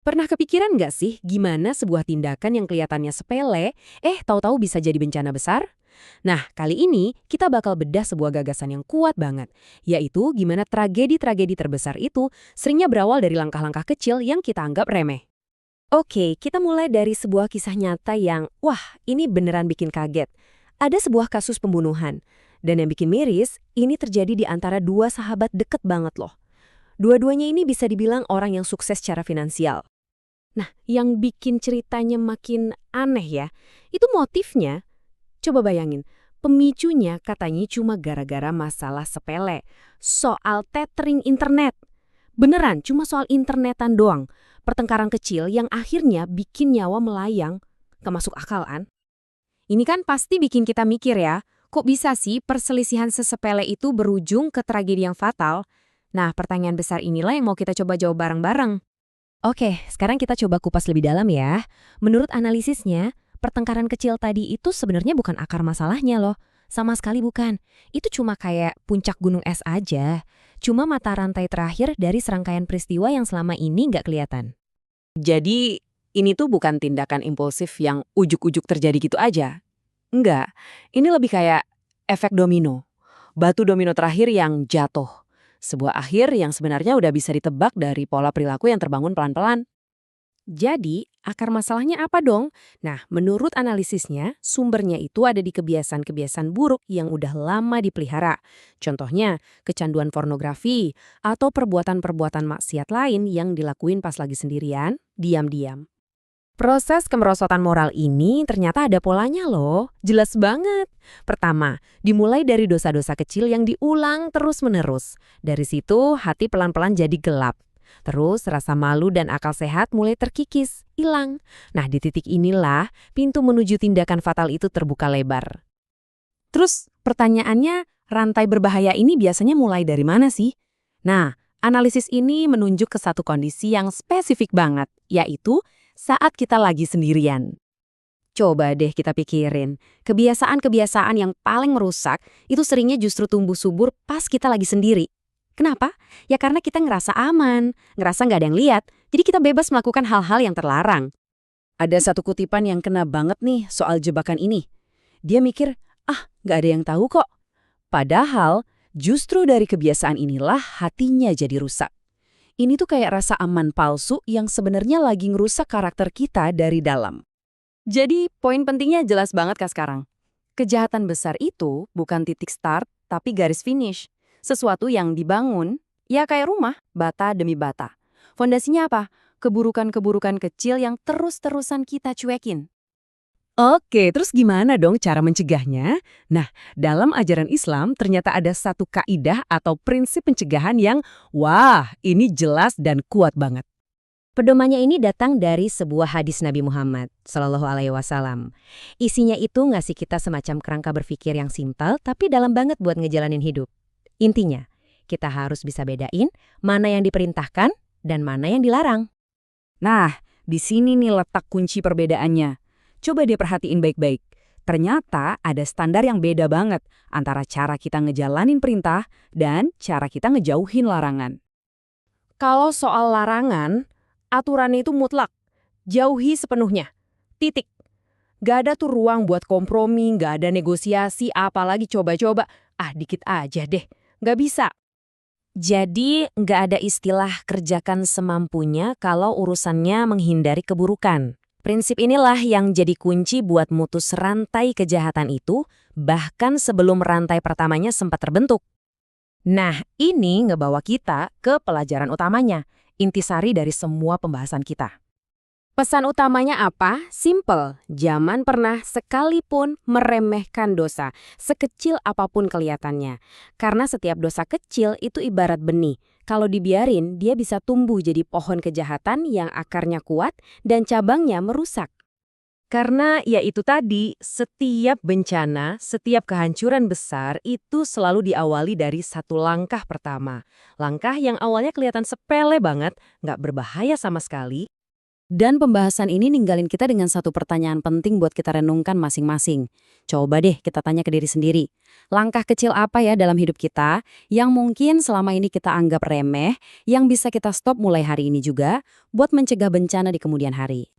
Pernah kepikiran nggak sih gimana sebuah tindakan yang kelihatannya sepele, tahu-tahu bisa jadi bencana besar? Nah, kali ini kita bakal bedah sebuah gagasan yang kuat banget, yaitu gimana tragedi-tragedi terbesar itu seringnya berawal dari langkah-langkah kecil yang kita anggap remeh. Oke, kita mulai dari sebuah kisah nyata yang, wah, ini beneran bikin kaget. Ada sebuah kasus pembunuhan, dan yang bikin miris, ini terjadi di antara dua sahabat deket banget loh. Dua-duanya ini bisa dibilang orang yang sukses secara finansial. Nah, yang bikin ceritanya makin aneh ya, itu motifnya. Coba bayangin, pemicunya katanya cuma gara-gara masalah sepele. Soal tethering internet. Beneran, cuma soal internetan doang. Pertengkaran kecil yang akhirnya bikin nyawa melayang. Gak masuk akal kan? Ini kan pasti bikin kita mikir ya, kok bisa sih perselisihan sesepele itu berujung ke tragedi yang fatal? Nah, pertanyaan besar inilah yang mau kita coba jawab bareng-bareng. Oke, sekarang kita coba kupas lebih dalam ya. Menurut analisisnya, pertengkaran kecil tadi itu sebenarnya bukan akar masalahnya loh. Sama sekali bukan. Itu cuma kayak puncak gunung es aja. Cuma mata rantai terakhir dari serangkaian peristiwa yang selama ini nggak kelihatan. Jadi, ini tuh bukan tindakan impulsif yang ujuk-ujuk terjadi gitu aja. Enggak, ini lebih kayak efek domino. Batu domino terakhir yang jatuh. Sebuah akhir yang sebenarnya udah bisa ditebak dari pola perilaku yang terbangun pelan-pelan. Jadi, akar masalahnya apa dong? Nah, menurut analisisnya, sumbernya itu ada di kebiasaan-kebiasaan buruk yang udah lama dipelihara. Contohnya, kecanduan pornografi atau perbuatan-perbuatan maksiat lain yang dilakuin pas lagi sendirian, diam-diam. Proses kemerosotan moral ini ternyata ada polanya loh, jelas banget. Pertama, dimulai dari dosa-dosa kecil yang diulang terus-menerus. Dari situ, hati pelan-pelan jadi gelap. Terus, rasa malu dan akal sehat mulai terkikis, hilang. Nah, di titik inilah, pintu menuju tindakan fatal itu terbuka lebar. Terus, pertanyaannya, rantai berbahaya ini biasanya mulai dari mana sih? Nah, analisis ini menunjuk ke satu kondisi yang spesifik banget, yaitu saat kita lagi sendirian. Coba deh kita pikirin, kebiasaan-kebiasaan yang paling merusak itu seringnya justru tumbuh subur pas kita lagi sendiri. Kenapa? Ya karena kita ngerasa aman, ngerasa nggak ada yang lihat, jadi kita bebas melakukan hal-hal yang terlarang. Ada satu kutipan yang kena banget nih soal jebakan ini. Dia mikir, nggak ada yang tahu kok. Padahal, justru dari kebiasaan inilah hatinya jadi rusak. Ini tuh kayak rasa aman palsu yang sebenarnya lagi ngerusak karakter kita dari dalam. Jadi, poin pentingnya jelas banget Kak sekarang. Kejahatan besar itu bukan titik start, tapi garis finish. Sesuatu yang dibangun, ya kayak rumah, bata demi bata. Fondasinya apa? Keburukan-keburukan kecil yang terus-terusan kita cuekin. Oke, terus gimana dong cara mencegahnya? Nah, dalam ajaran Islam ternyata ada satu kaidah atau prinsip pencegahan yang, wah, ini jelas dan kuat banget. Pedomannya ini datang dari sebuah hadis Nabi Muhammad Shallallahu Alaihi Wasallam. Isinya itu ngasih kita semacam kerangka berpikir yang simpel tapi dalam banget buat ngejalanin hidup. Intinya, kita harus bisa bedain mana yang diperintahkan dan mana yang dilarang. Nah, di sini nih letak kunci perbedaannya. Coba dia perhatiin baik-baik. Ternyata ada standar yang beda banget antara cara kita ngejalanin perintah dan cara kita ngejauhin larangan. Kalau soal larangan, aturannya itu mutlak. Jauhi sepenuhnya. Titik. Gak ada tuh ruang buat kompromi, gak ada negosiasi, apalagi coba-coba. Dikit aja deh. Gak bisa. Jadi gak ada istilah kerjakan semampunya kalau urusannya menghindari keburukan. Prinsip inilah yang jadi kunci buat mutus rantai kejahatan itu, bahkan sebelum rantai pertamanya sempat terbentuk. Nah, ini ngebawa kita ke pelajaran utamanya, intisari dari semua pembahasan kita. Pesan utamanya apa? Simple, jangan pernah sekalipun meremehkan dosa, sekecil apapun kelihatannya. Karena setiap dosa kecil itu ibarat benih. Kalau dibiarin, dia bisa tumbuh jadi pohon kejahatan yang akarnya kuat dan cabangnya merusak. Karena ya itu tadi, setiap bencana, setiap kehancuran besar itu selalu diawali dari satu langkah pertama. Langkah yang awalnya kelihatan sepele banget, nggak berbahaya sama sekali, Dan pembahasan ini ninggalin kita dengan satu pertanyaan penting buat kita renungkan masing-masing. Coba deh kita tanya ke diri sendiri. Langkah kecil apa ya dalam hidup kita yang mungkin selama ini kita anggap remeh, yang bisa kita stop mulai hari ini juga buat mencegah bencana di kemudian hari.